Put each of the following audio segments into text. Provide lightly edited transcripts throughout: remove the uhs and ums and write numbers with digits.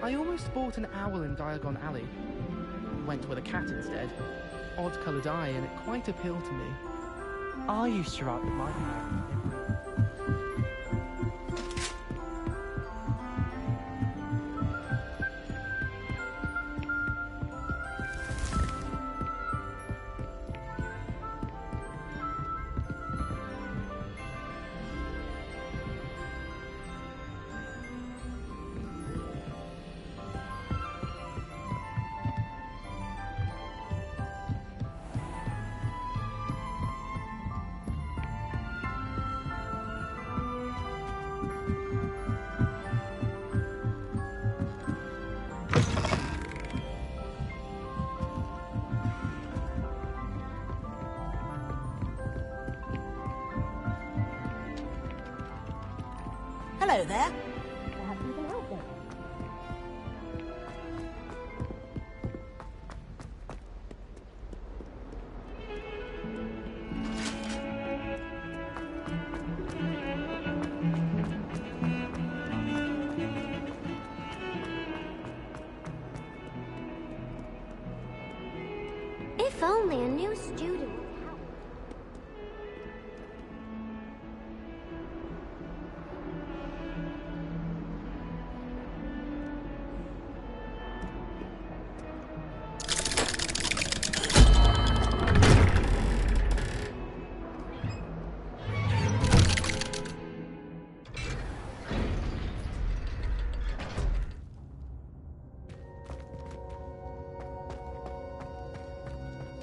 I almost bought an owl in Diagon Alley. Went with a cat instead. Odd-coloured eye, and it quite appealed to me. I used to write with my parents. Hello there. Perhaps you can help me. If only a new student would help.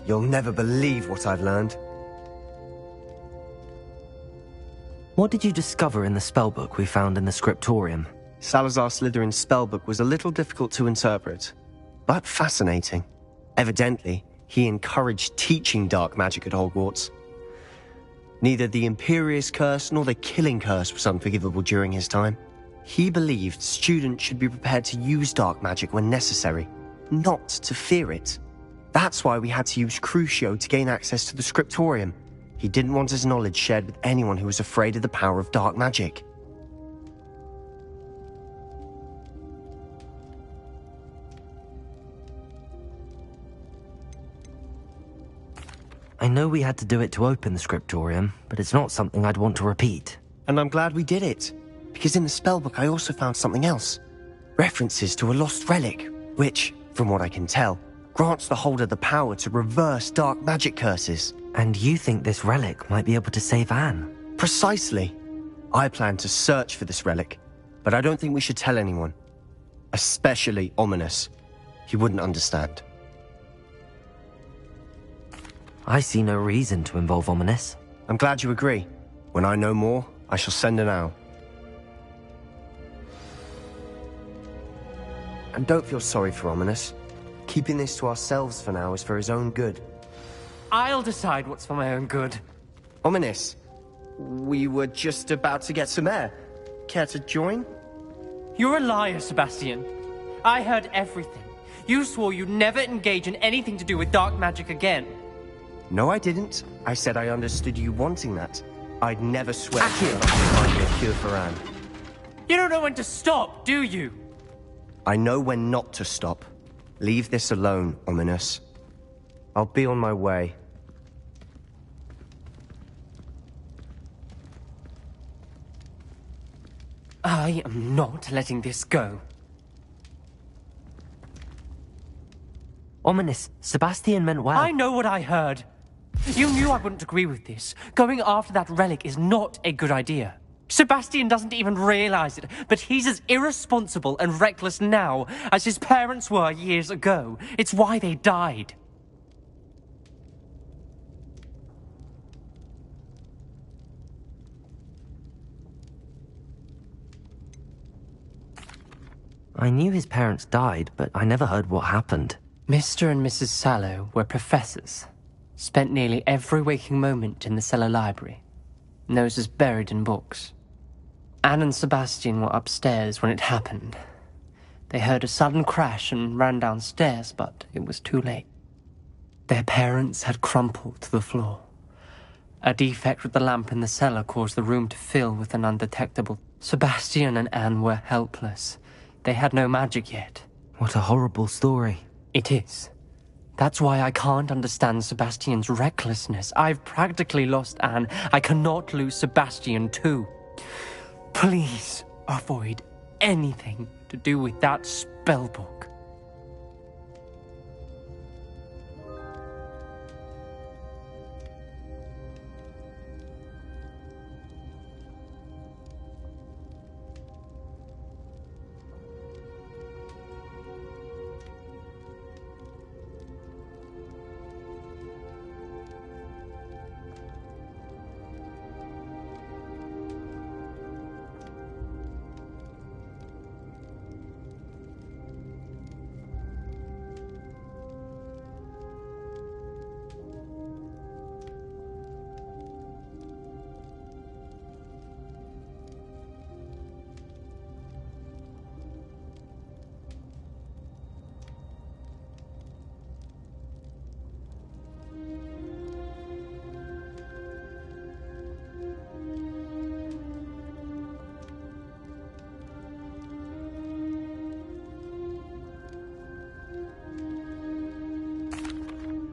You'll never believe what I've learned. What did you discover in the spellbook we found in the scriptorium? Salazar Slytherin's spellbook was a little difficult to interpret, but fascinating. Evidently, he encouraged teaching dark magic at Hogwarts. Neither the Imperious Curse nor the Killing Curse was unforgivable during his time. He believed students should be prepared to use dark magic when necessary, not to fear it. That's why we had to use Crucio to gain access to the scriptorium. He didn't want his knowledge shared with anyone who was afraid of the power of dark magic. I know we had to do it to open the scriptorium, but it's not something I'd want to repeat. And I'm glad we did it, because in the spellbook I also found something else. References to a lost relic, which, from what I can tell, grants the holder the power to reverse dark magic curses. And you think this relic might be able to save Anne? Precisely. I plan to search for this relic, but I don't think we should tell anyone. Especially Ominous. He wouldn't understand. I see no reason to involve Ominous. I'm glad you agree. When I know more, I shall send an owl. And don't feel sorry for Ominous. Keeping this to ourselves for now is for his own good. I'll decide what's for my own good. Ominous, we were just about to get some air. Care to join? You're a liar, Sebastian. I heard everything. You swore you'd never engage in anything to do with dark magic again. No, I didn't. I said I understood you wanting that. I'd never swear to find a cure for Anne. You don't know when to stop, do you? I know when not to stop. Leave this alone, Ominous. I'll be on my way. I am not letting this go. Ominous, Sebastian meant well. I know what I heard. You knew I wouldn't agree with this. Going after that relic is not a good idea. Sebastian doesn't even realize it, but he's as irresponsible and reckless now as his parents were years ago. It's why they died. I knew his parents died, but I never heard what happened. Mr. and Mrs. Sallow were professors. Spent nearly every waking moment in the cellar library. Noses buried in books. Anne and Sebastian were upstairs when it happened. They heard a sudden crash and ran downstairs, but it was too late. Their parents had crumpled to the floor. A defect with the lamp in the cellar caused the room to fill with an undetectable. Sebastian and Anne were helpless. They had no magic yet. What a horrible story. It is. That's why I can't understand Sebastian's recklessness. I've practically lost Anne. I cannot lose Sebastian too. Please avoid anything to do with that spellbook.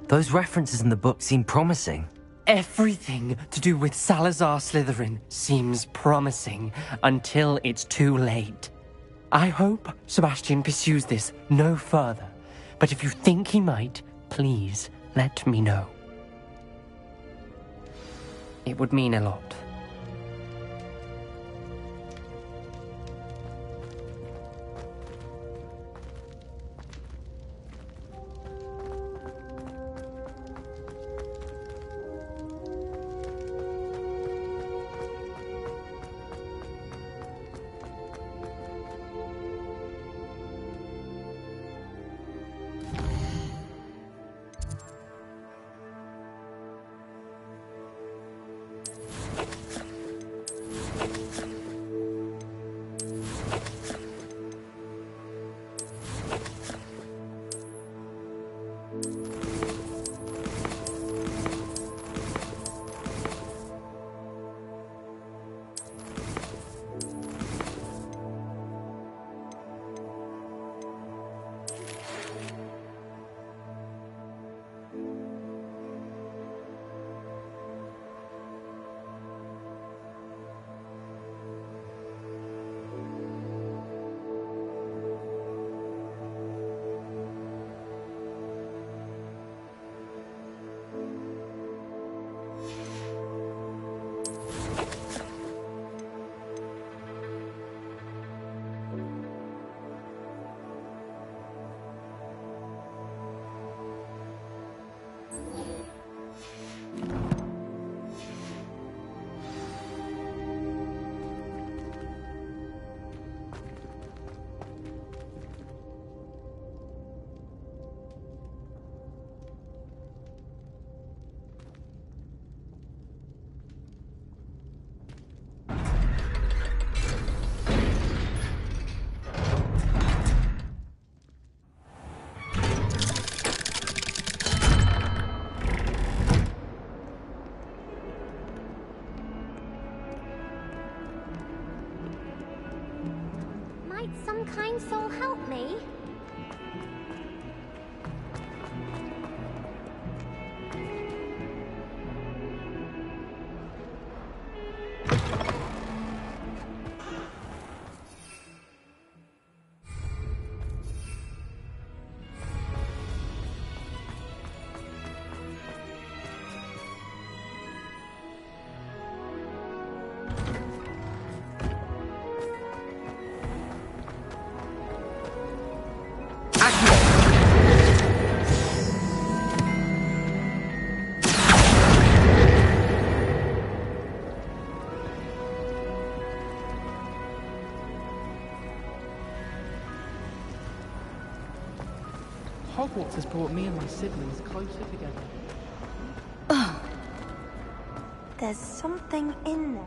Those references in the book seem promising. Everything to do with Salazar Slytherin seems promising until it's too late. I hope Sebastian pursues this no further, but if you think he might, please let me know. It would mean a lot. Some kind soul help me? Hogwarts has brought me and my siblings closer together. There's something in there.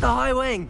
The High Wing!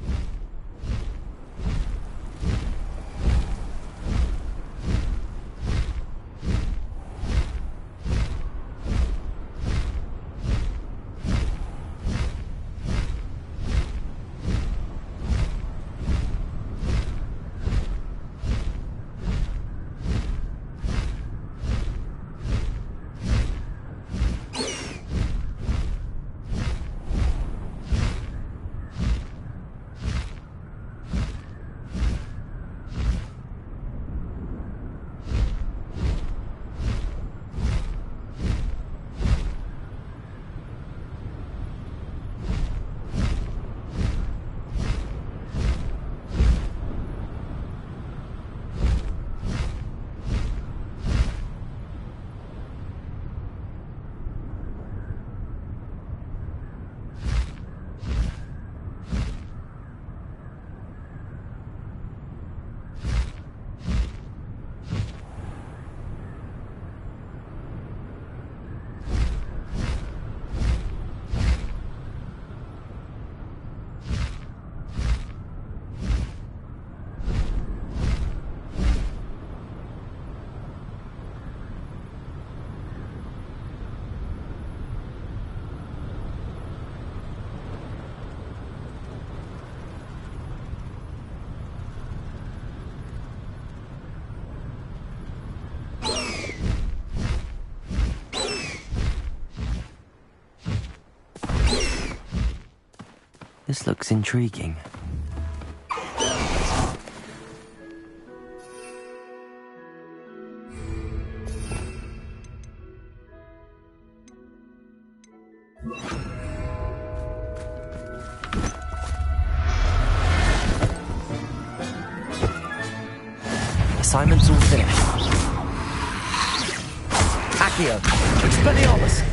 This looks intriguing. Assignment's all finished. Accio, Expelliarmus!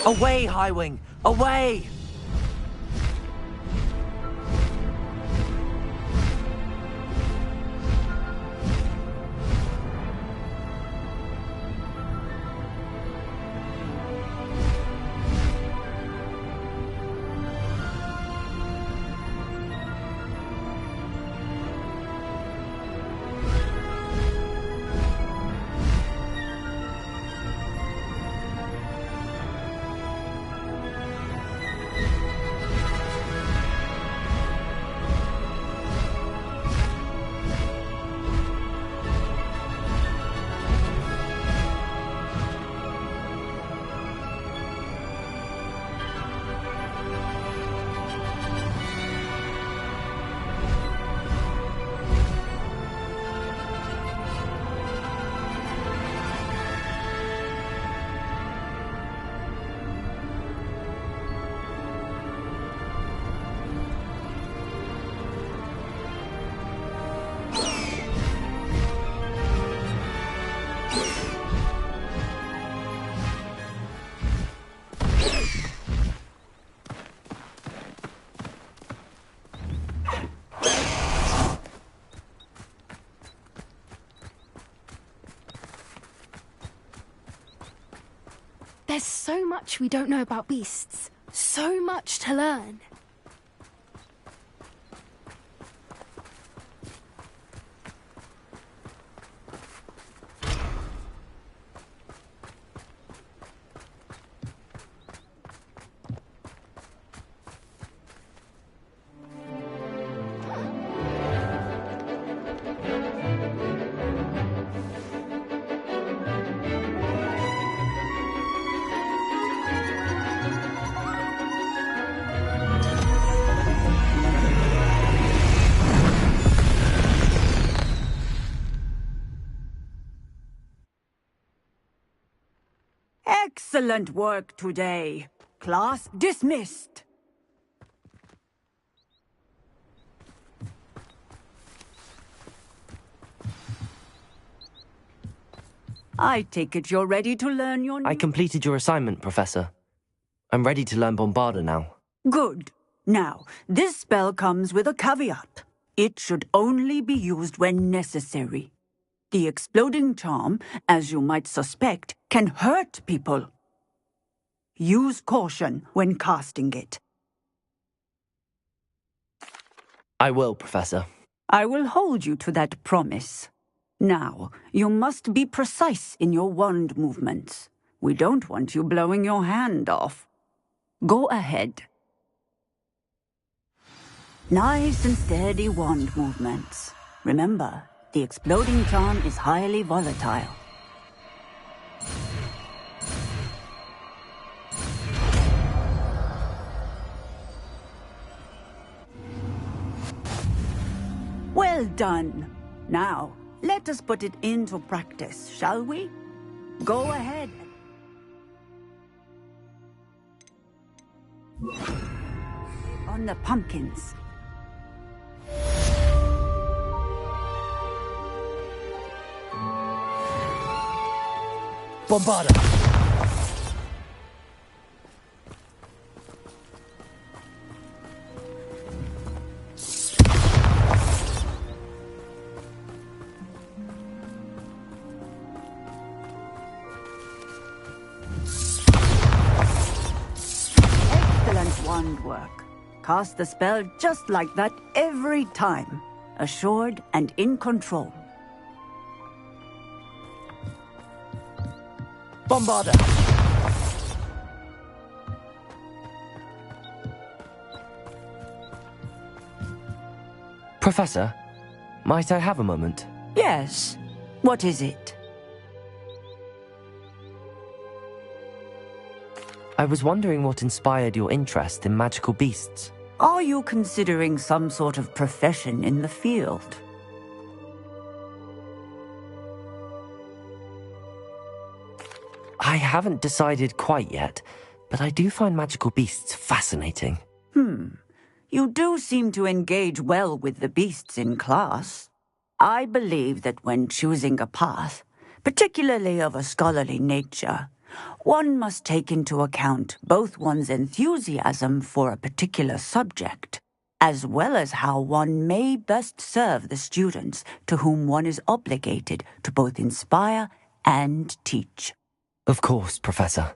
Away, High Wing! Away! There's so much we don't know about beasts. So much to learn. Excellent work today. Class dismissed. I take it you're ready to learn your new... I completed your assignment, Professor. I'm ready to learn Bombarda now. Good. Now, this spell comes with a caveat. It should only be used when necessary. The exploding charm, as you might suspect, can hurt people. Use caution when casting it. I will, Professor. I will hold you to that promise. Now, you must be precise in your wand movements. We don't want you blowing your hand off. Go ahead. Nice and steady wand movements. Remember, the exploding charm is highly volatile. Well done. Now, let us put it into practice, shall we? Go ahead. On the pumpkins. Bombarda! Excellent wand work. Cast the spell just like that every time. Assured and in control. Bombarda! Professor, might I have a moment? Yes. What is it? I was wondering what inspired your interest in magical beasts. Are you considering some sort of profession in the field? I haven't decided quite yet, but I do find magical beasts fascinating. You do seem to engage well with the beasts in class. I believe that when choosing a path, particularly of a scholarly nature, one must take into account both one's enthusiasm for a particular subject, as well as how one may best serve the students to whom one is obligated to both inspire and teach. Of course, Professor.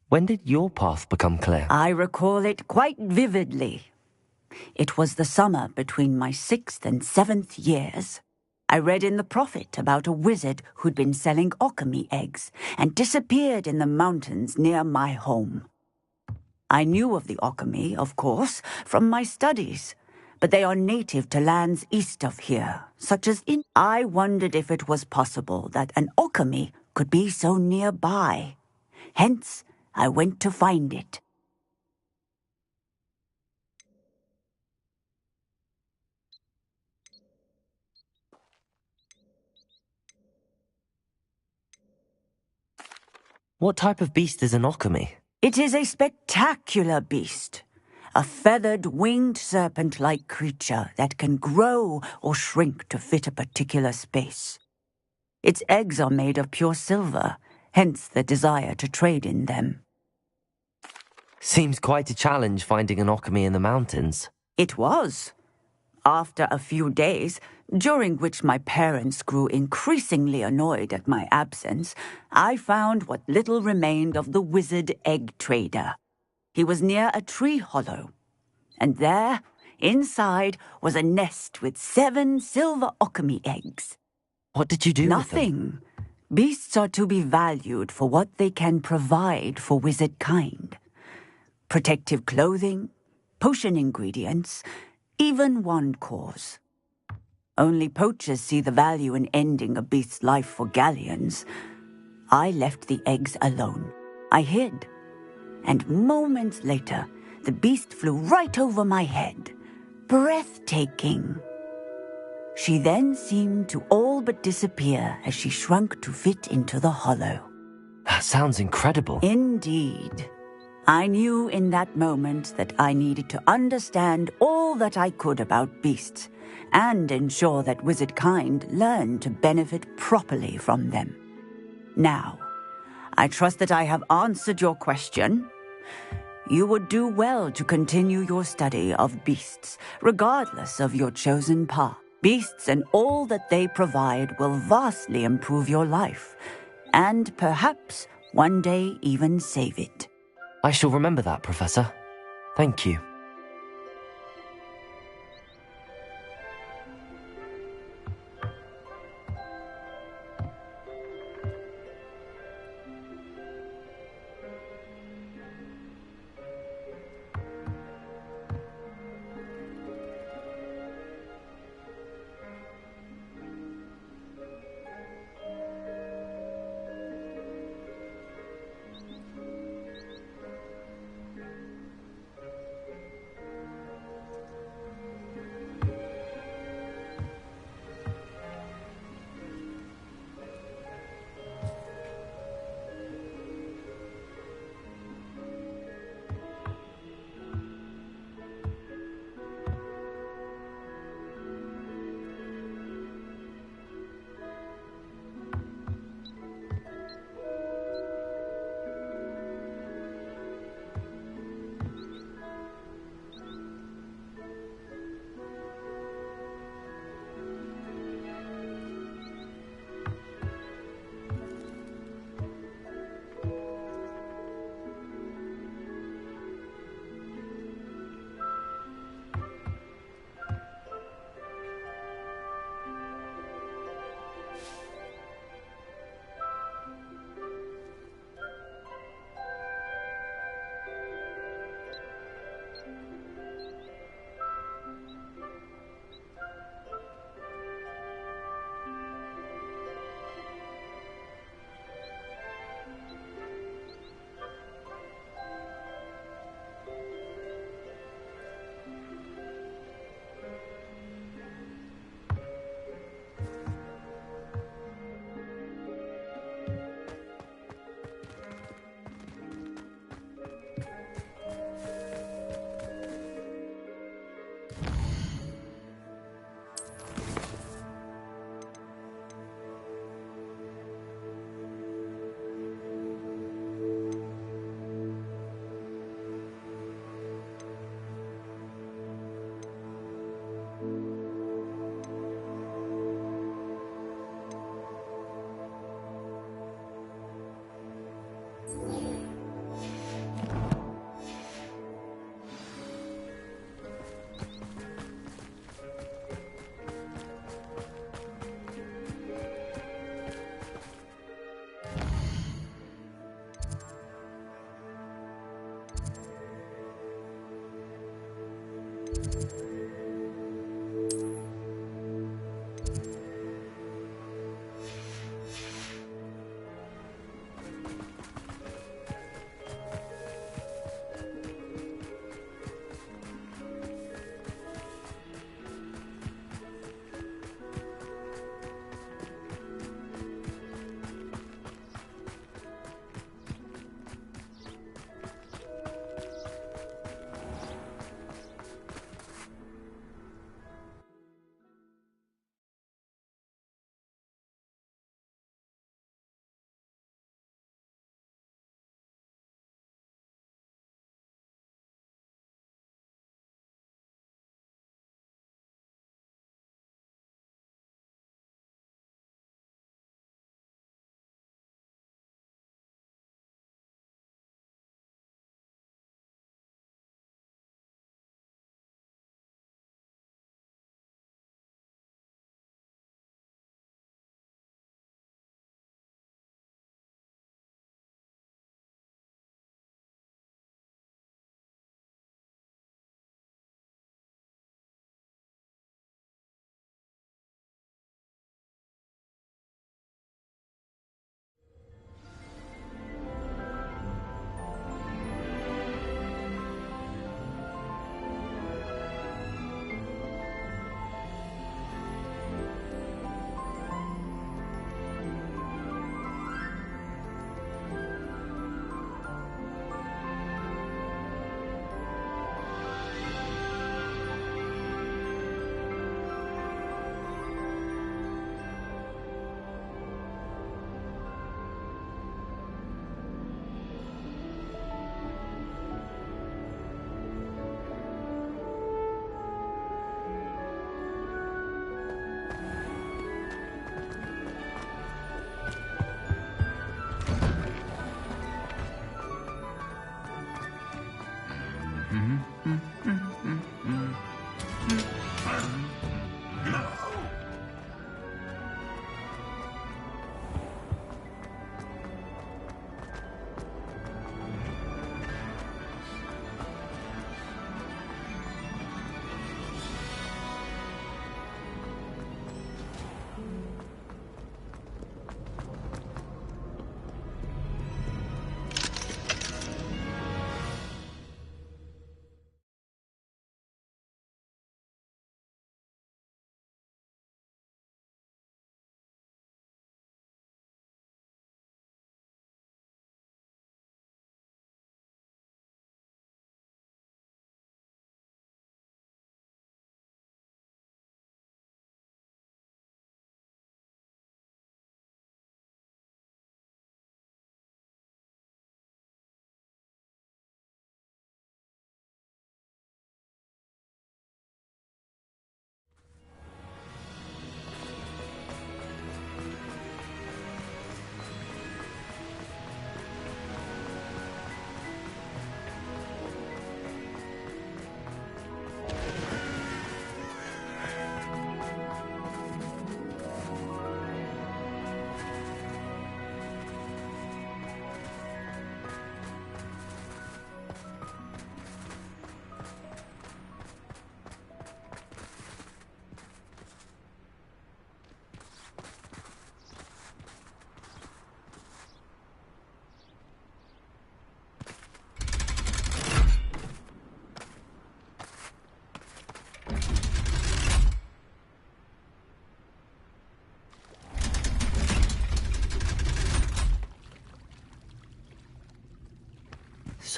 When did your path become clear? I recall it quite vividly. It was the summer between my 6th and 7th years. I read in the Prophet about a wizard who'd been selling alchemy eggs and disappeared in the mountains near my home. I knew of the alchemy, of course, from my studies, but they are native to lands east of here, such as in... I wondered if it was possible that an alchemy could be so nearby. Hence, I went to find it. What type of beast is an alchemy? It is a spectacular beast. A feathered, winged serpent-like creature that can grow or shrink to fit a particular space. Its eggs are made of pure silver, hence the desire to trade in them. Seems quite a challenge finding an alchemy in the mountains. It was. After a few days, during which my parents grew increasingly annoyed at my absence, I found what little remained of the wizard egg trader. He was near a tree hollow, and there, inside, was a nest with 7 silver alchemy eggs. What did you do with them? Nothing. Beasts are to be valued for what they can provide for wizard kind. Protective clothing, potion ingredients, even wand cores. Only poachers see the value in ending a beast's life for galleons. I left the eggs alone. I hid. And moments later, the beast flew right over my head. Breathtaking. She then seemed to all but disappear as she shrunk to fit into the hollow. That sounds incredible. Indeed. I knew in that moment that I needed to understand all that I could about beasts and ensure that wizard kind learned to benefit properly from them. Now, I trust that I have answered your question. You would do well to continue your study of beasts, regardless of your chosen path. Beasts and all that they provide will vastly improve your life, and perhaps one day even save it. I shall remember that, Professor. Thank you.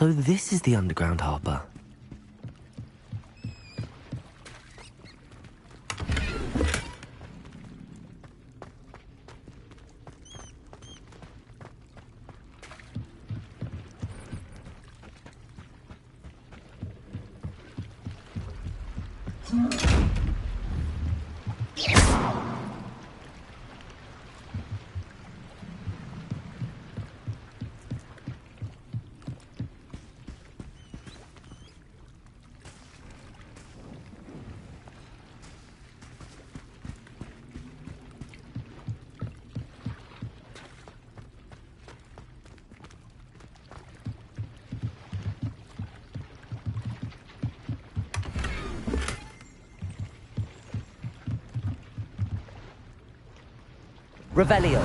So this is the underground harbour. Revelio.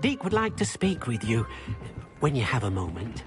Deek would like to speak with you when you have a moment.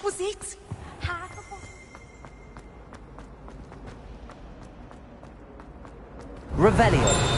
Was it? Revelio.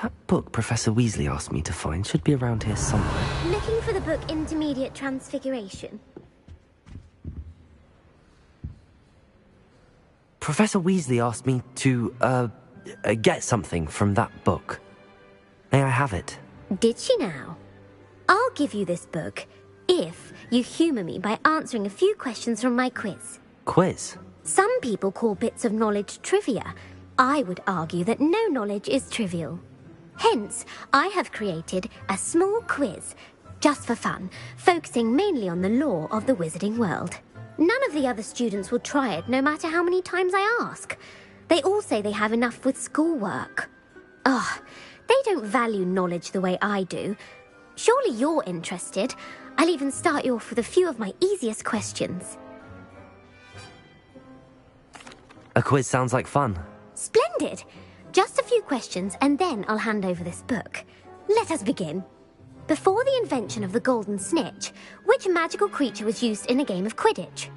That book Professor Weasley asked me to find should be around here somewhere. Looking for the book Intermediate Transfiguration? Professor Weasley asked me to, get something from that book. May I have it? Did she now? I'll give you this book if you humour me by answering a few questions from my quiz. Quiz? Some people call bits of knowledge trivia. I would argue that no knowledge is trivial. Hence, I have created a small quiz, just for fun, focusing mainly on the lore of the wizarding world. None of the other students will try it, no matter how many times I ask. They all say they have enough with schoolwork. Ugh, they don't value knowledge the way I do. Surely you're interested. I'll even start you off with a few of my easiest questions. A quiz sounds like fun. Splendid! Just a few questions and then I'll hand over this book. Let us begin. Before the invention of the golden snitch, which magical creature was used in a game of Quidditch?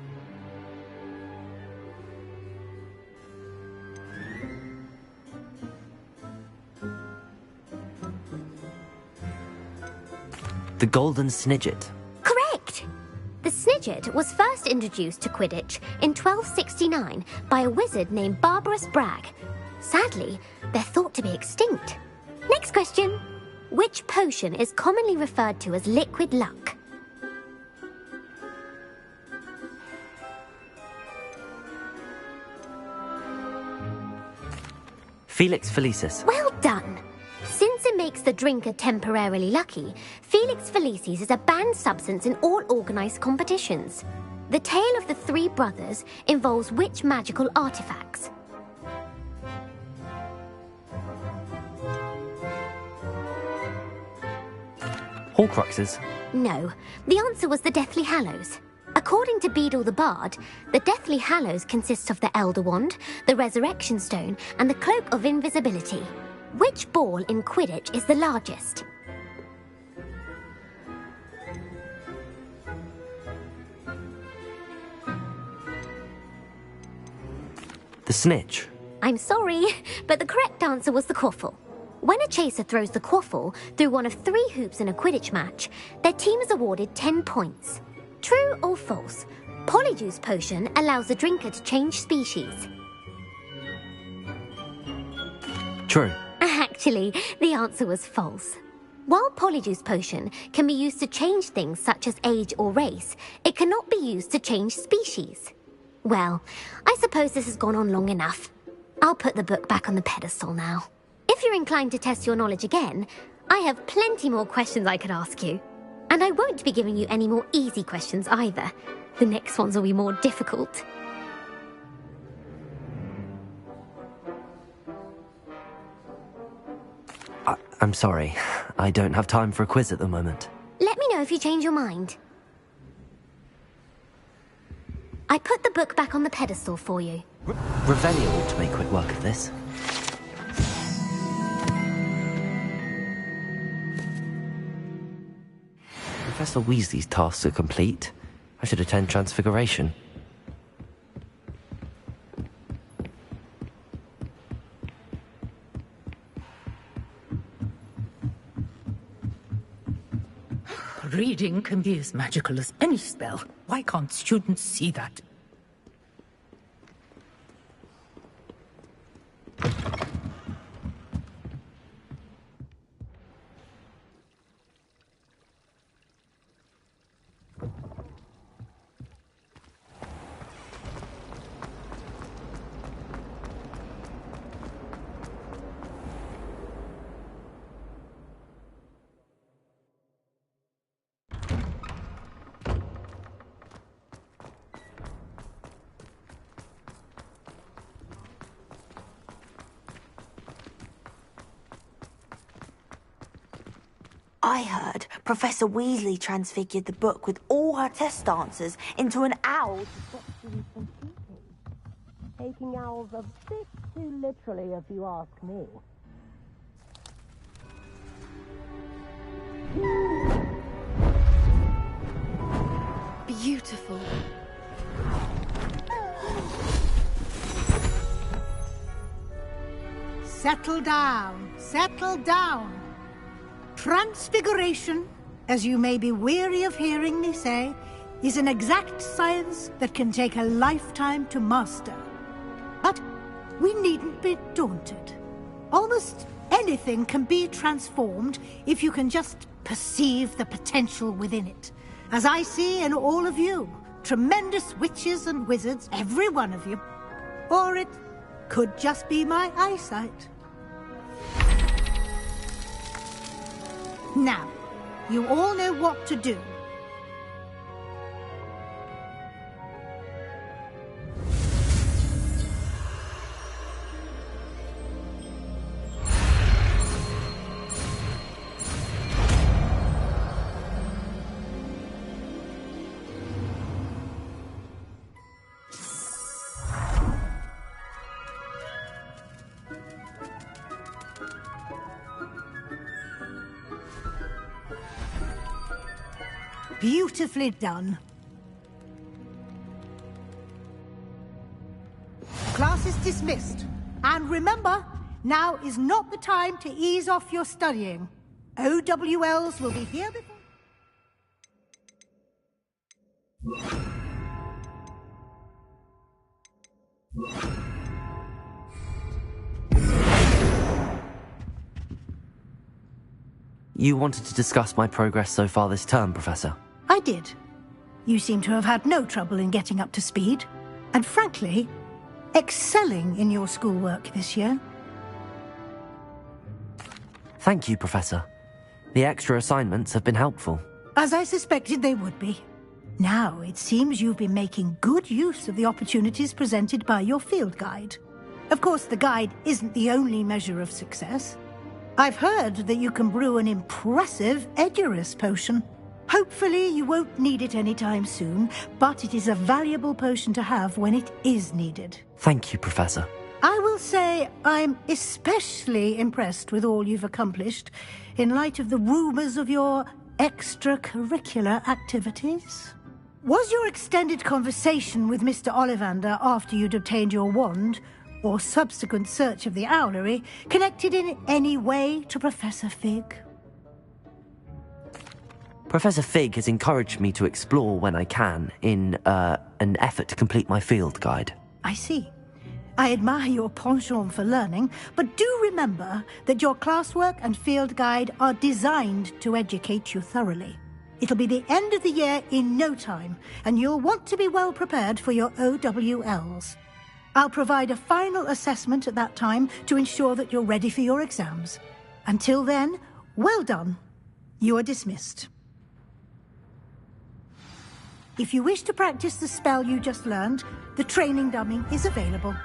The golden snidget. Correct! The snidget was first introduced to Quidditch in 1269 by a wizard named Barbarous Bragg. Sadly, they're thought to be extinct. Next question. Which potion is commonly referred to as liquid luck? Felix Felicis. Well done! Since it makes the drinker temporarily lucky, Felix Felicis is a banned substance in all organised competitions. The tale of the three brothers involves which magical artifacts? Horcruxes. No, the answer was the Deathly Hallows. According to Beadle the Bard, the Deathly Hallows consists of the Elder Wand, the Resurrection Stone, and the Cloak of Invisibility. Which ball in Quidditch is the largest? The snitch. I'm sorry, but the correct answer was the quaffle. When a chaser throws the quaffle through one of 3 hoops in a Quidditch match, their team is awarded 10 points. True or false? Polyjuice Potion allows the drinker to change species. True. Actually, the answer was false. While Polyjuice Potion can be used to change things such as age or race, it cannot be used to change species. Well, I suppose this has gone on long enough. I'll put the book back on the pedestal now. If you're inclined to test your knowledge again, I have plenty more questions I could ask you. And I won't be giving you any more easy questions either. The next ones will be more difficult. I'm sorry. I don't have time for a quiz at the moment. Let me know if you change your mind. I put the book back on the pedestal for you. Revelio ought to make quick work of this. Professor Weasley's tasks are complete. I should attend Transfiguration. Reading can be as magical as any spell. Why can't students see that? I heard Professor Weasley transfigured the book with all her test answers into an owl to stop students from cheating. Taking owls a bit too literally, if you ask me. Beautiful. Settle down, settle down. Transfiguration, as you may be weary of hearing me say, is an exact science that can take a lifetime to master. But we needn't be daunted. Almost anything can be transformed if you can just perceive the potential within it. As I see in all of you, tremendous witches and wizards, every one of you. Or it could just be my eyesight. Now, you all know what to do. Beautifully done. Class is dismissed. And remember, now is not the time to ease off your studying. OWLs will be here before... You wanted to discuss my progress so far this term, Professor? I did. You seem to have had no trouble in getting up to speed, and frankly, excelling in your schoolwork this year. Thank you, Professor. The extra assignments have been helpful. As I suspected they would be. Now, it seems you've been making good use of the opportunities presented by your field guide. Of course, the guide isn't the only measure of success. I've heard that you can brew an impressive Edurus potion. Hopefully, you won't need it anytime soon, but it is a valuable potion to have when it is needed. Thank you, Professor. I will say I'm especially impressed with all you've accomplished in light of the rumors of your extracurricular activities. Was your extended conversation with Mr. Ollivander after you'd obtained your wand, or subsequent search of the owlery, connected in any way to Professor Fig? Professor Fig has encouraged me to explore when I can in an effort to complete my field guide. I see. I admire your penchant for learning, but do remember that your classwork and field guide are designed to educate you thoroughly. It'll be the end of the year in no time, and you'll want to be well prepared for your OWLs. I'll provide a final assessment at that time to ensure that you're ready for your exams. Until then, well done. You are dismissed. If you wish to practice the spell you just learned, the training dummy is available.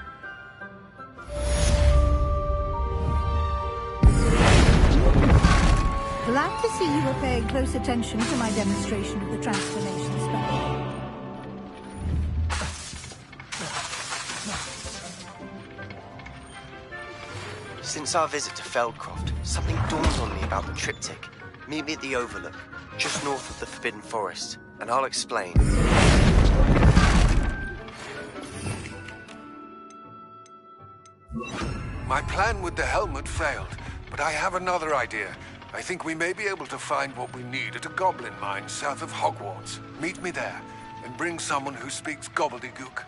Glad to see you were paying close attention to my demonstration of the transformation spell. Since our visit to Feldcroft, something dawned on me about the triptych. Meet me at the Overlook, just north of the Forbidden Forest, and I'll explain. My plan with the helmet failed, but I have another idea. I think we may be able to find what we need at a goblin mine south of Hogwarts. Meet me there, and bring someone who speaks gobbledygook.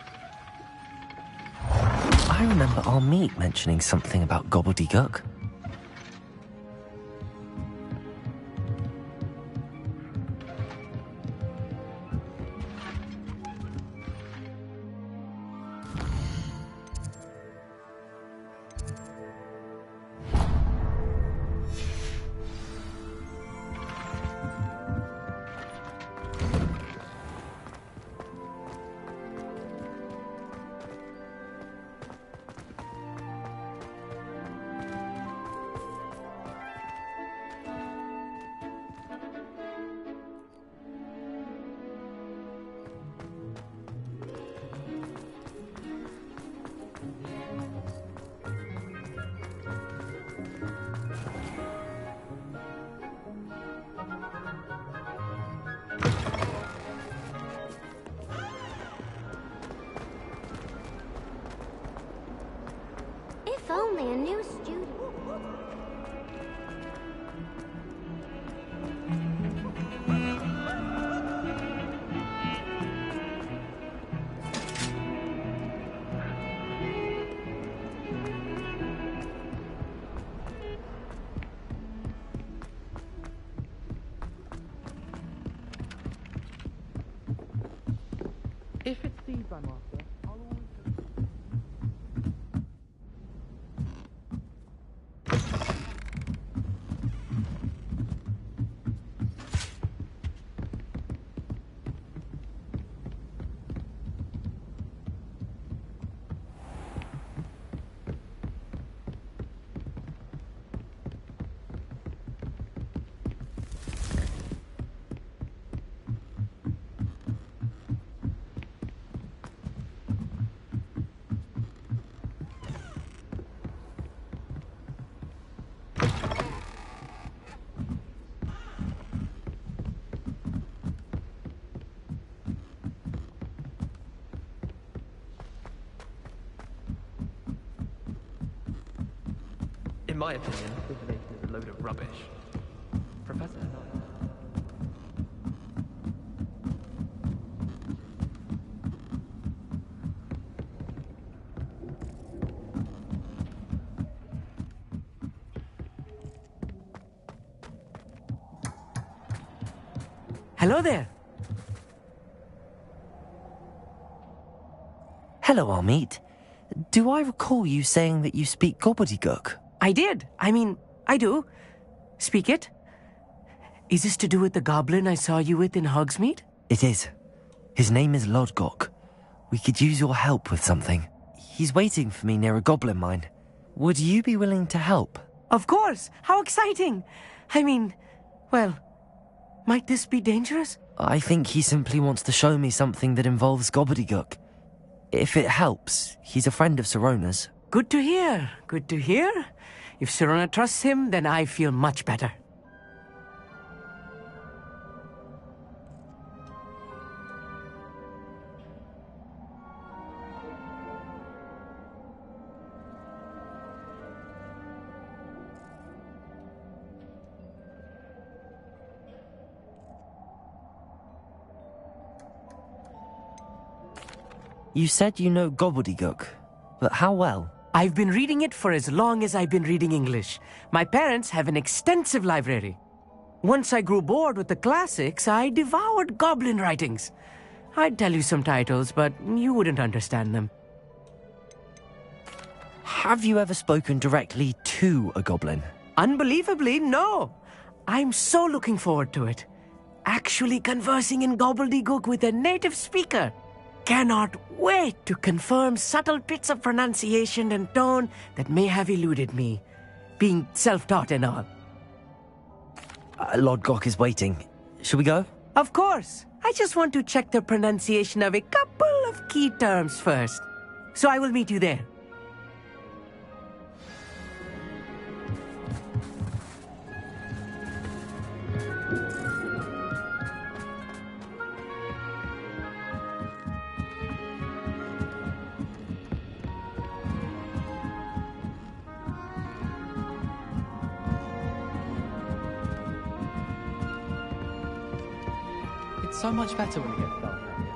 I remember our meet mentioning something about gobbledygook. If only a new student. If it's these I'm after, I'll always... In my opinion, divination is a load of rubbish. Professor Hello there. Hello, Amit. Do I recall you saying that you speak gobbledygook? I did. I do. Speak it. Is this to do with the goblin I saw you with in Hogsmeade? It is. His name is Lodgok. We could use your help with something. He's waiting for me near a goblin mine. Would you be willing to help? Of course. How exciting. Well, might this be dangerous? I think he simply wants to show me something that involves gobbledygook. If it helps, he's a friend of Sirona's. Good to hear. Good to hear. If Sirona trusts him, then I feel much better. You said you know gobbledygook, but how well? I've been reading it for as long as I've been reading English. My parents have an extensive library. Once I grew bored with the classics, I devoured goblin writings. I'd tell you some titles, but you wouldn't understand them. Have you ever spoken directly to a goblin? Unbelievably, no. I'm so looking forward to it. Actually conversing in gobbledygook with a native speaker. Cannot wait to confirm subtle bits of pronunciation and tone that may have eluded me, being self-taught and all. Lodgok is waiting. Shall we go? Of course. I just want to check the pronunciation of a couple of key terms first. So I will meet you there. It's so much better when it gets dark out here.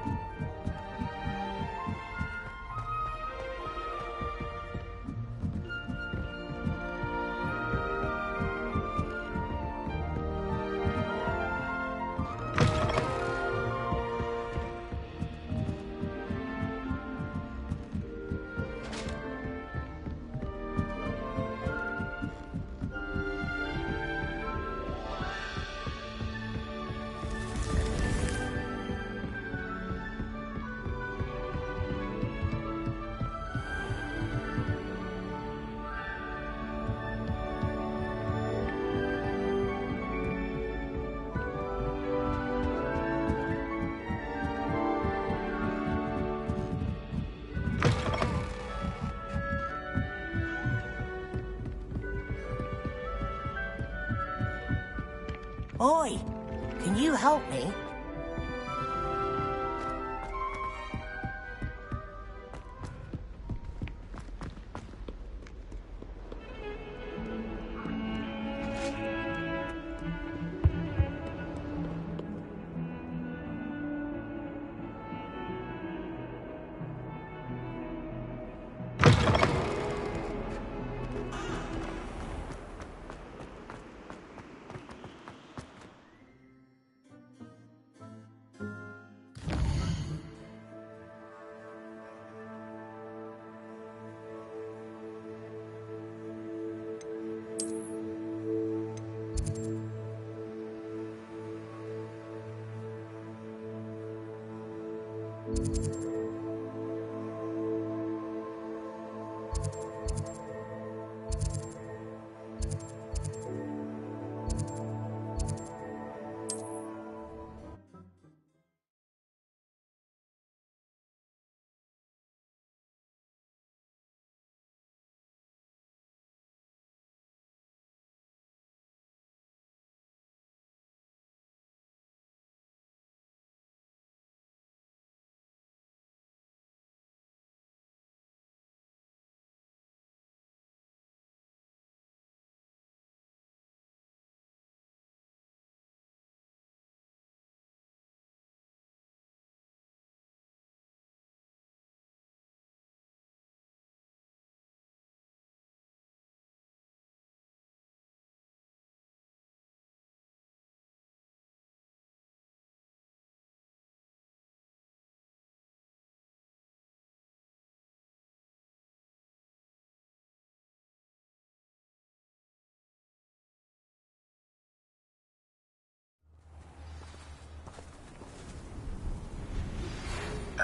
Oi, can you help me?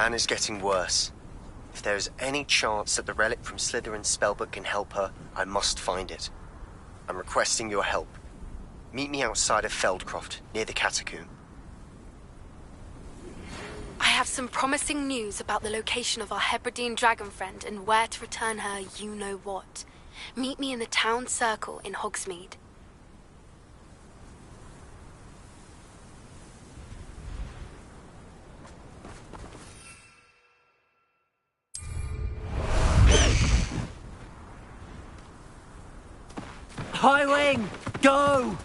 Anne is getting worse. If there is any chance that the relic from Slytherin's spellbook can help her, I must find it. I'm requesting your help. Meet me outside of Feldcroft, near the catacomb. I have some promising news about the location of our Hebridean dragon friend and where to return her you-know-what. Meet me in the town circle in Hogsmeade. High Wing, go!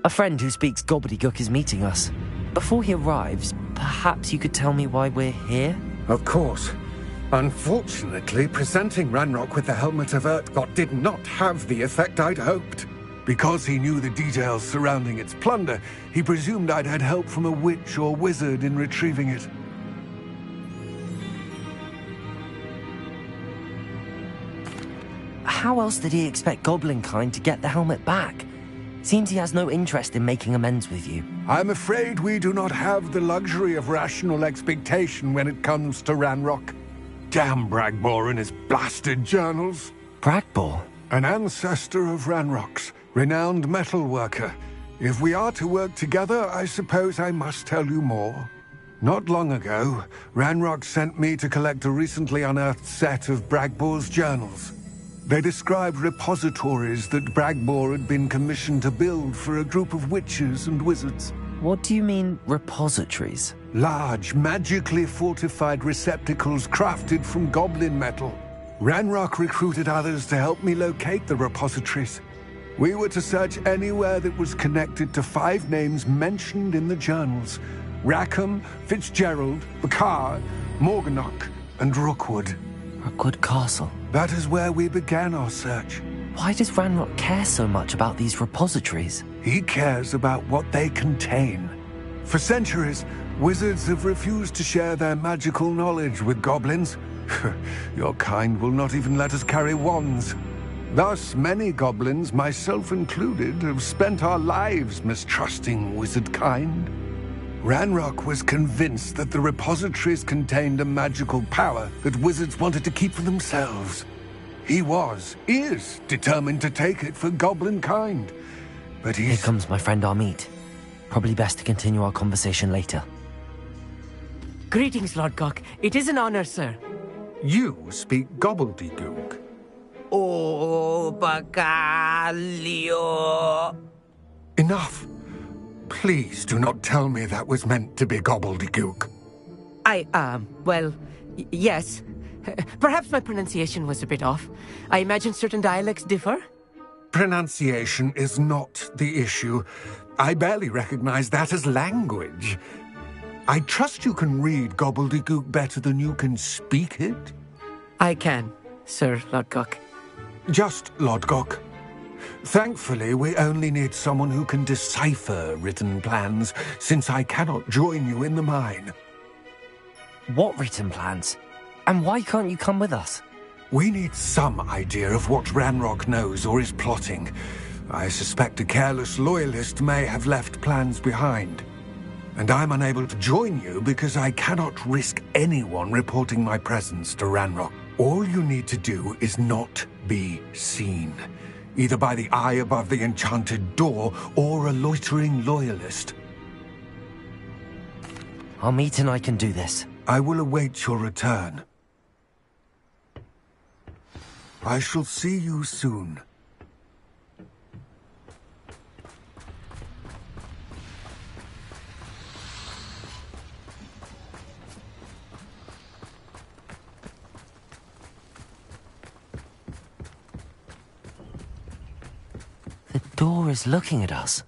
A friend who speaks gobbledygook is meeting us. Before he arrives, perhaps you could tell me why we're here? Of course. Unfortunately, presenting Ranrock with the Helmet of Urtkot did not have the effect I'd hoped. Because he knew the details surrounding its plunder, he presumed I'd had help from a witch or wizard in retrieving it. How else did he expect Goblinkind to get the helmet back? Seems he has no interest in making amends with you. I'm afraid we do not have the luxury of rational expectation when it comes to Ranrock. Damn Bragbor and his blasted journals. Bragbor? An ancestor of Ranrock's, renowned metalworker. If we are to work together, I suppose I must tell you more. Not long ago, Ranrock sent me to collect a recently unearthed set of Bragbor's journals. They described repositories that Bragbor had been commissioned to build for a group of witches and wizards. What do you mean, repositories? Large, magically fortified receptacles crafted from goblin metal. Ranrock recruited others to help me locate the repositories. We were to search anywhere that was connected to 5 names mentioned in the journals: Rackham, Fitzgerald, Bakar, Morganach, and Rookwood. Rookwood Castle. That is where we began our search. Why does Ranrock care so much about these repositories? He cares about what they contain. For centuries, wizards have refused to share their magical knowledge with goblins. Your kind will not even let us carry wands. Thus, many goblins, myself included, have spent our lives mistrusting wizard kind. Ranrock was convinced that the repositories contained a magical power that wizards wanted to keep for themselves. He is determined to take it for goblin kind. But Here comes my friend Amit. Probably best to continue our conversation later. Greetings, Lord Gok. It is an honor, sir. You speak gobbledygook. Oh, Bacalio. Enough. Please do not tell me that was meant to be gobbledygook. Yes. Perhaps my pronunciation was a bit off. I imagine certain dialects differ. Pronunciation is not the issue. I barely recognize that as language. I trust you can read gobbledygook better than you can speak it? I can. Sir Lodgok. Just Lodgok. Thankfully, we only need someone who can decipher written plans, since I cannot join you in the mine. What written plans? And why can't you come with us? We need some idea of what Ranrock knows or is plotting. I suspect a careless loyalist may have left plans behind. And I'm unable to join you because I cannot risk anyone reporting my presence to Ranrock. All you need to do is not be seen, either by the eye above the enchanted door or a loitering loyalist. Amit and I can do this. I will await your return. I shall see you soon. The door is looking at us.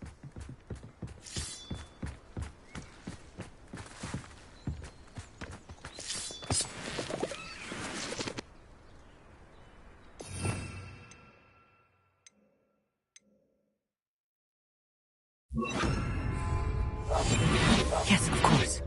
Yes, of course.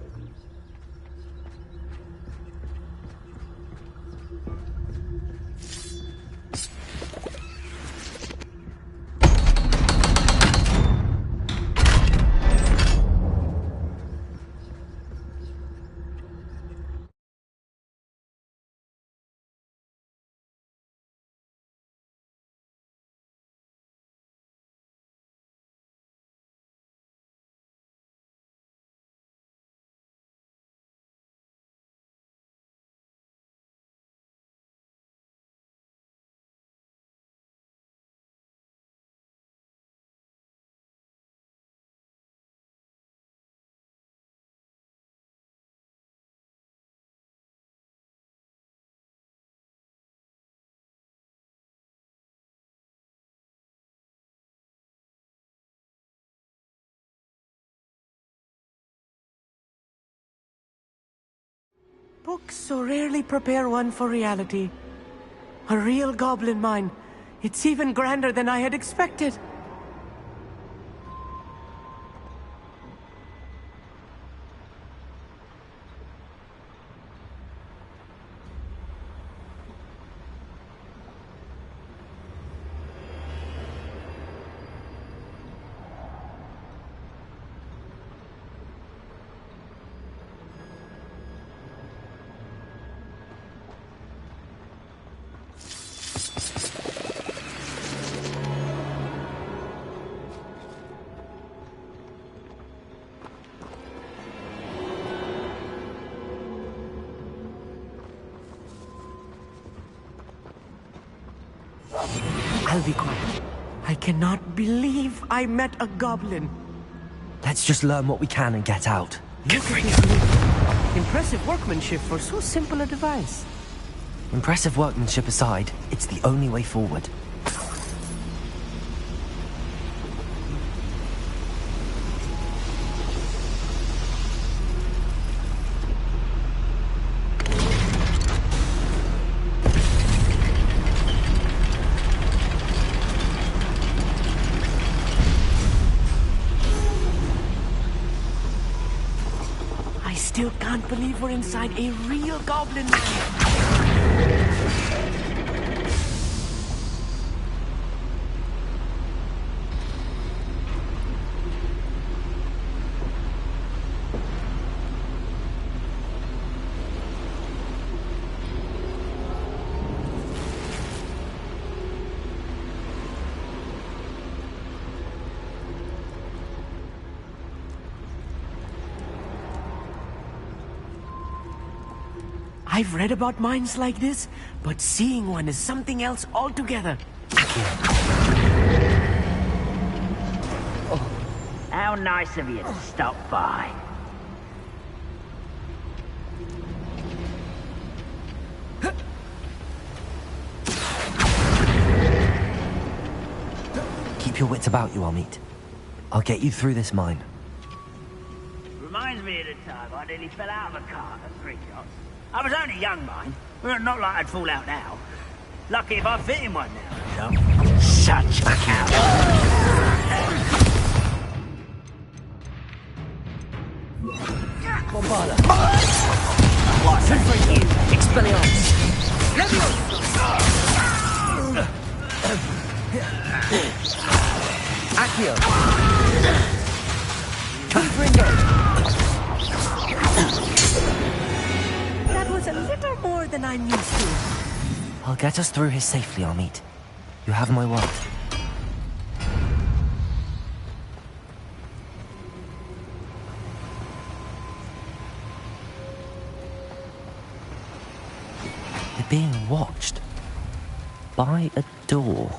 Books so rarely prepare one for reality. A real goblin mine. It's even grander than I had expected. I'll be quiet. I cannot believe I met a goblin. Let's just learn what we can and get out. Look at this loot. Impressive workmanship for so simple a device. Impressive workmanship aside, it's the only way forward. I still can't believe we're inside a real goblin mine. I've read about mines like this, but seeing one is something else altogether. Oh, how nice of you to stop by. Keep your wits about you, Amit. I'll get you through this mine. Reminds me of the time I nearly fell out of a cart at 3 shots. I was only young, mind. Well, not like I'd fall out now. Lucky if I fit in one now, so. Such a coward. Bombada. What? For you. Expelliarmus. Accio. That was a little more than I'm used to. I'll get us through here safely, Amit. You have my word. They're being watched by a door.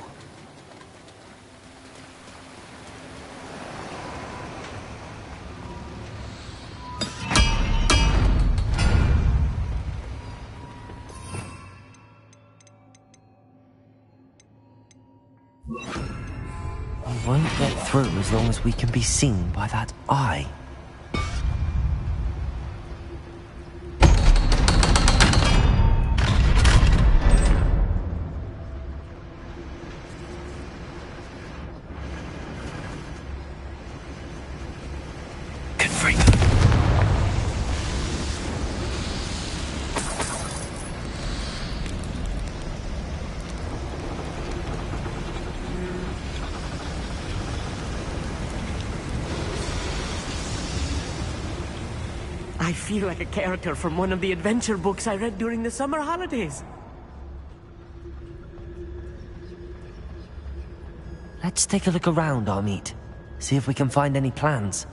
We won't get through as long as we can be seen by that eye. I feel like a character from one of the adventure books I read during the summer holidays. Let's take a look around, Amit. See if we can find any plans.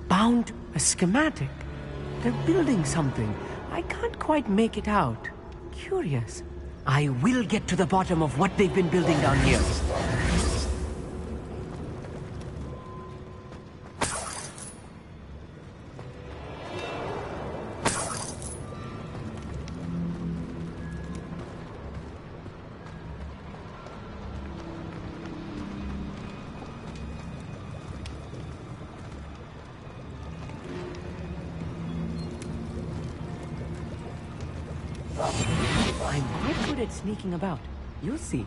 Bound a schematic. They're building something. I can't quite make it out. Curious. I will get to the bottom of what they've been building down here. I'm quite good at sneaking about. You'll see.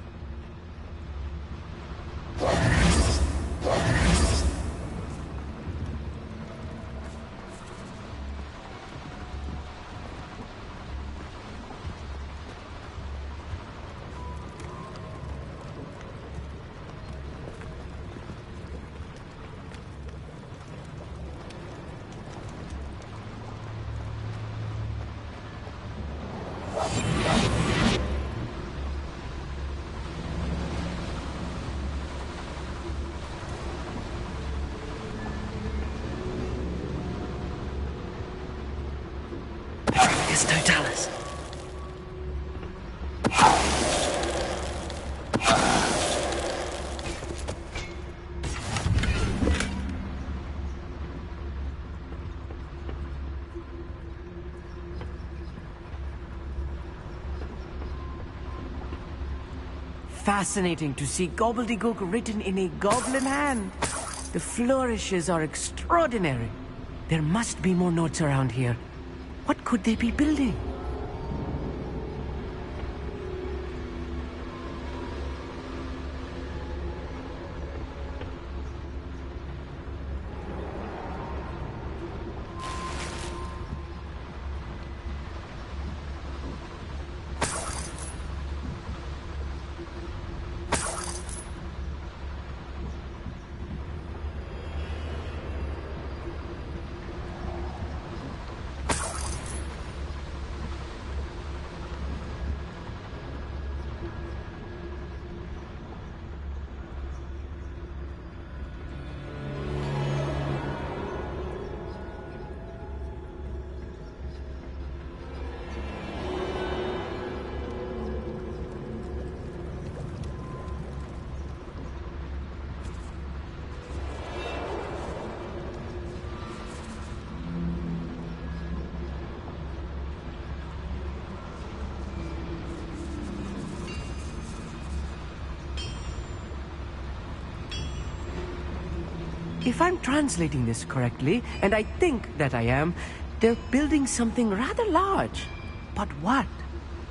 Totalis. Fascinating to see gobbledygook written in a goblin hand. The flourishes are extraordinary. There must be more notes around here. What could they be building? If I'm translating this correctly, and I think that I am, they're building something rather large. But what?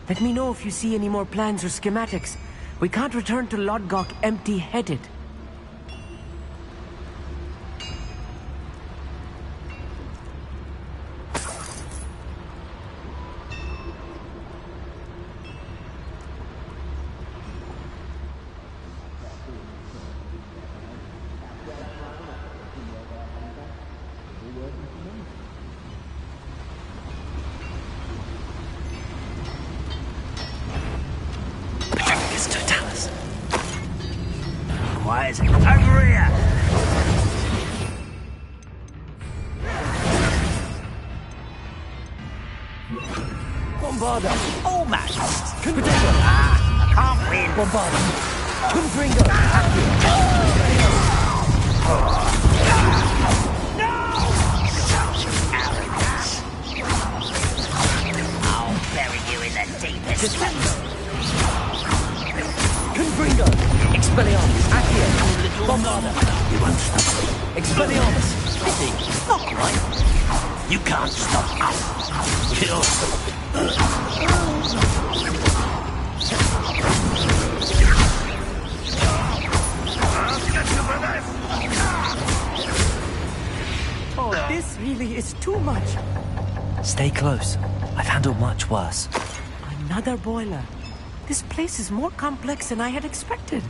Let me know if you see any more plans or schematics. We can't return to Lodgok empty-headed. Quiet. Over here! Bombarda! Almost! Potato! I can't win! Bombarda! Confringo! I'll bury you in the deepest place. Confringo! Expelliarmus! Accio! Bombarda! You won't stop me. Expelliarmus! Pity. Not quite. You can't stop us. Kill. Oh, this really is too much. Stay close. I've handled much worse. Another boiler. This place is more complex than I had expected.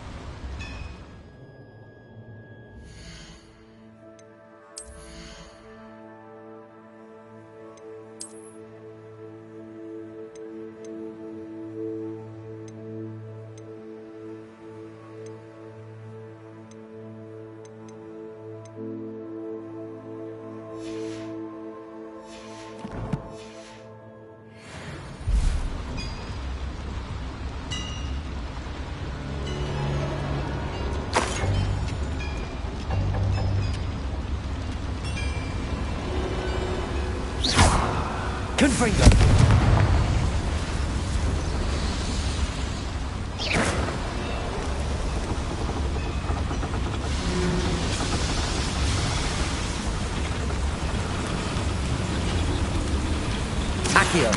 Confringo! Accio!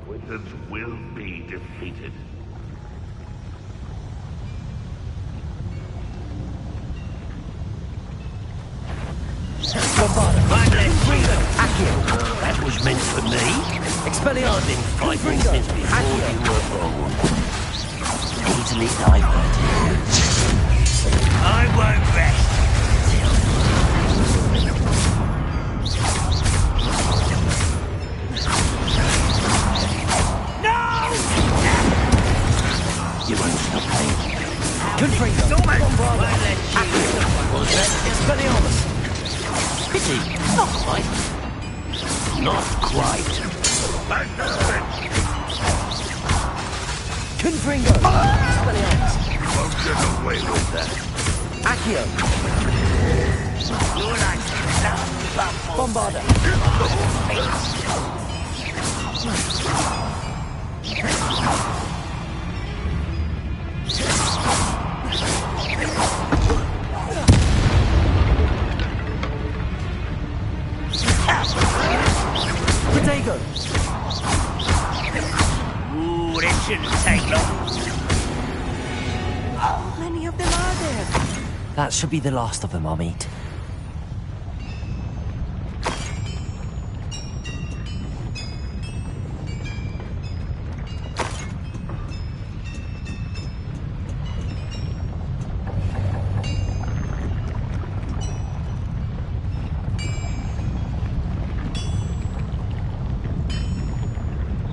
Wizards will be defeated. Bombarda! Confringo! Accio! That was meant for me. Expelliarmus! I've been fighting Confringo! since before Accio! you were born. Easily diverted. I won't rest. You won't stop me. Confringo! Bombarda! Accio! Was that Expelliarmus! pity? Not quite. Not quite. Confringo! Expelliarmus! You won't get away with that. Accio! You're like some Bombarda! Potato! Ooh, this shouldn't take long. How many of them are there? That should be the last of them I'll meet.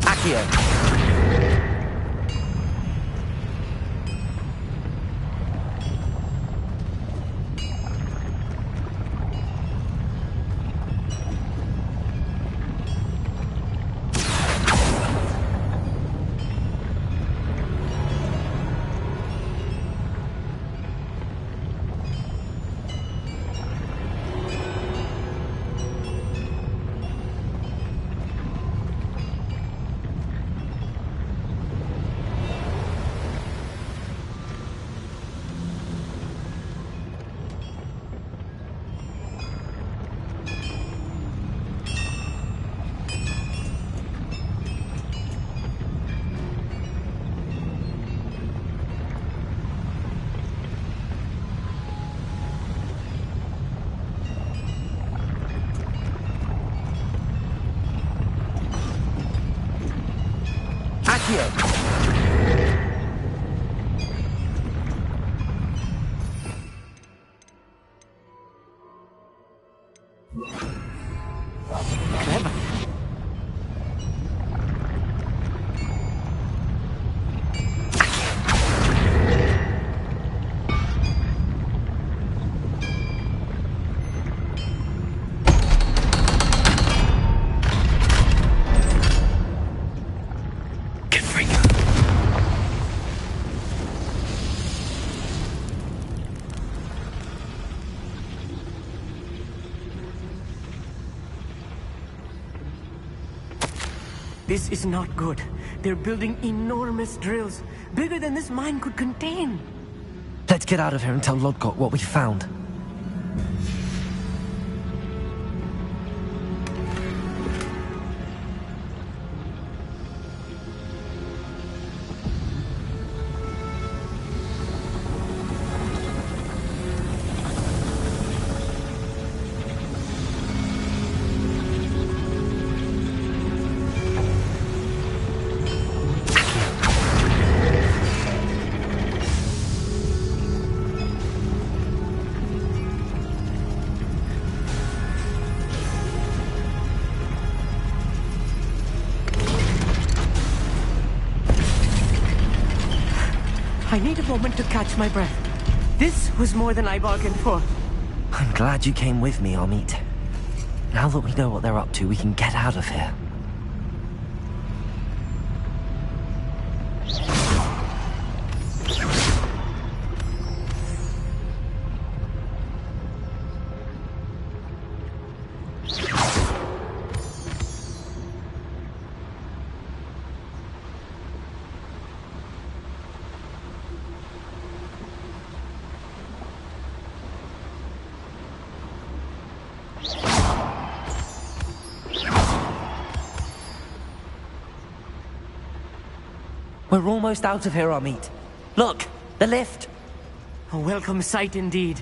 Accio! Clever. This is not good. They're building enormous drills, bigger than this mine could contain. Let's get out of here and tell Lodgok what we found. I need a moment to catch my breath. This was more than I bargained for. I'm glad you came with me, Amit. Now that we know what they're up to, we can get out of here. We're almost out of here, Amit. Look, the lift. A welcome sight indeed.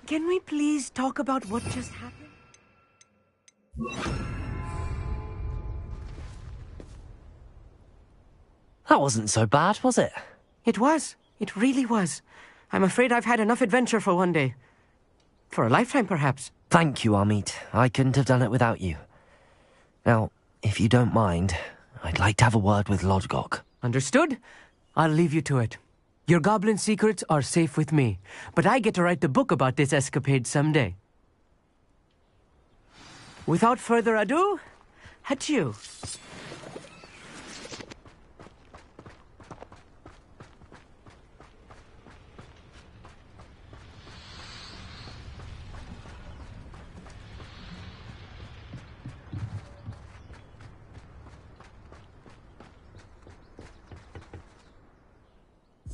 Can we please talk about what just happened? That wasn't so bad, was it? It was. It really was. I'm afraid I've had enough adventure for one day. For a lifetime, perhaps. Thank you, Amit. I couldn't have done it without you. Now, if you don't mind, I'd like to have a word with Lodgok. Understood? I'll leave you to it. Your goblin secrets are safe with me, but I get to write the book about this escapade someday. Without further ado, adieu.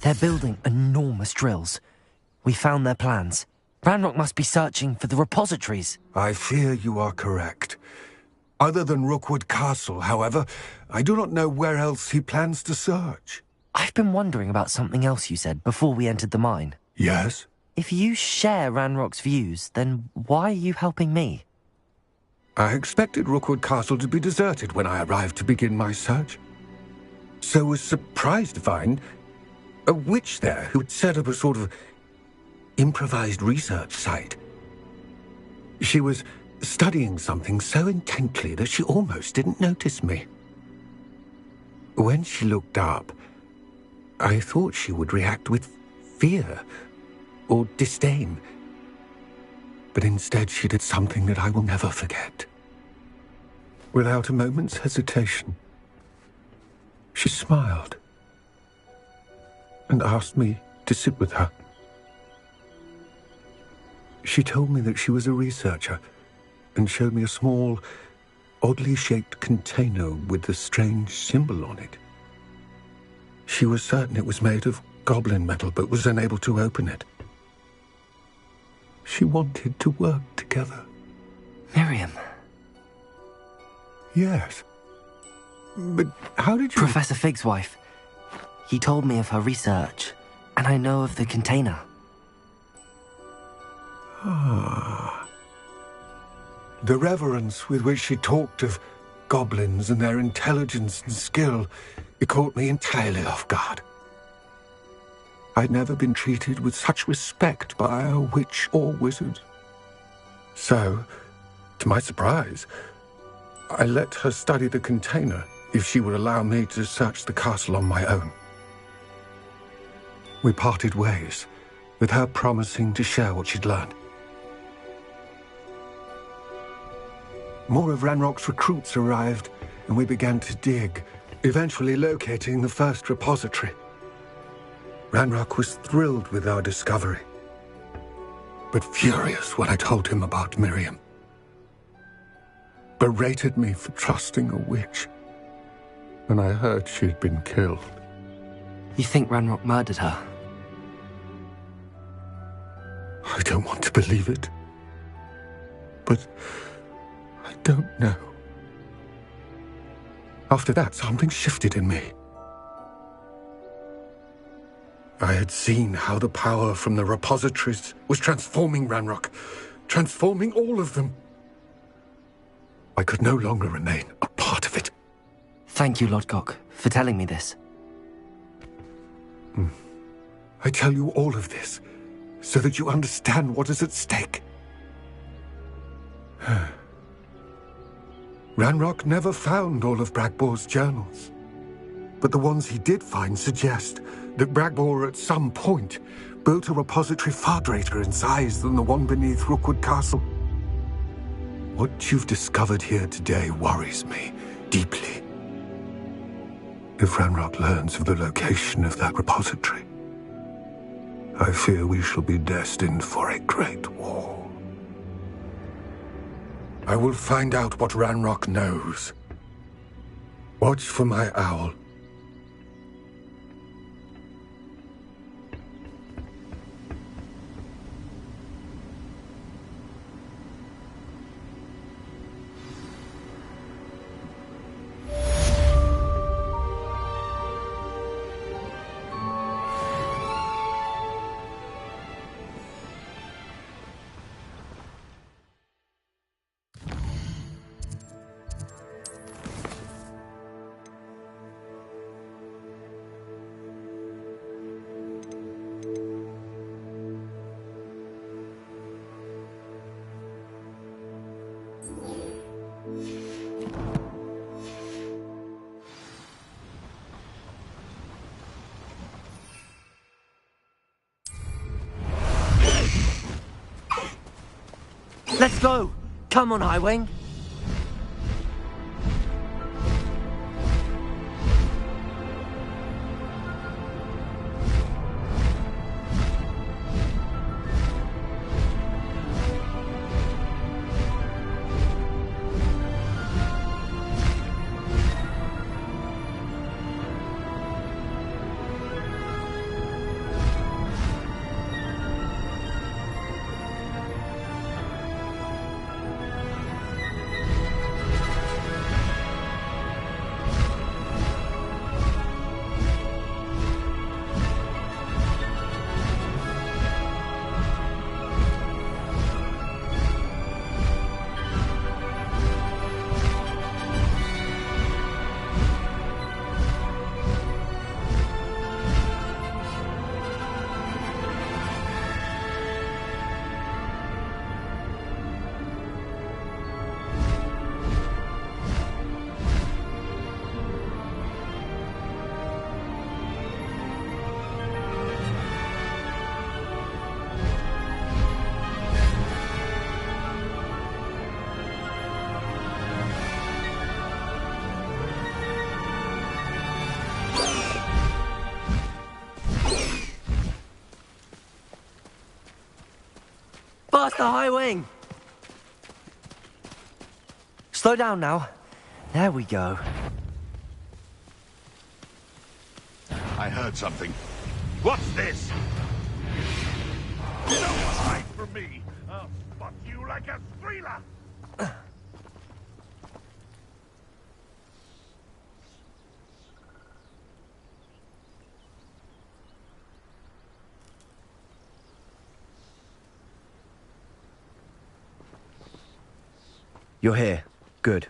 They're building enormous drills. We found their plans. Ranrock must be searching for the repositories. I fear you are correct. Other than Rookwood Castle, however, I do not know where else he plans to search. I've been wondering about something else you said before we entered the mine. Yes? If you share Ranrock's views, then why are you helping me? I expected Rookwood Castle to be deserted when I arrived to begin my search. So was surprised to find a witch there who had set up a sort of improvised research site. She was studying something so intently that she almost didn't notice me. When she looked up, I thought she would react with fear or disdain. But instead she did something that I will never forget. Without a moment's hesitation, she smiled and asked me to sit with her. She told me that she was a researcher and showed me a small, oddly shaped container with a strange symbol on it. She was certain it was made of goblin metal, but was unable to open it. She wanted to work together. Miriam. Yes. But how did you... Professor Fig's wife. He told me of her research, and I know of the container. Ah. The reverence with which she talked of goblins and their intelligence and skill, it caught me entirely off guard. I'd never been treated with such respect by a witch or wizard. So, to my surprise, I let her study the container if she would allow me to search the castle on my own. We parted ways, with her promising to share what she'd learned. More of Ranrock's recruits arrived, and we began to dig, eventually locating the first repository. Ranrock was thrilled with our discovery, but furious when I told him about Miriam. Berated me for trusting a witch when I heard she'd been killed. You think Ranrock murdered her? I don't want to believe it, but I don't know. After that, something shifted in me. I had seen how the power from the repositories was transforming Ranrock, transforming all of them. I could no longer remain a part of it. Thank you, Lodgok, for telling me this. I tell you all of this so that you understand what is at stake. Ranrock never found all of Bragbor's journals, but the ones he did find suggest that Bragbor at some point built a repository far greater in size than the one beneath Rookwood Castle. What you've discovered here today worries me deeply. If Ranrock learns of the location of that repository, I fear we shall be destined for a great war. I will find out what Ranrock knows. Watch for my owl. Let's go! Come on, Highwing! Faster, high wing! Slow down now. There we go. I heard something. What's this? You don't hide from me. I'll spot you like a thriller. You're here. Good.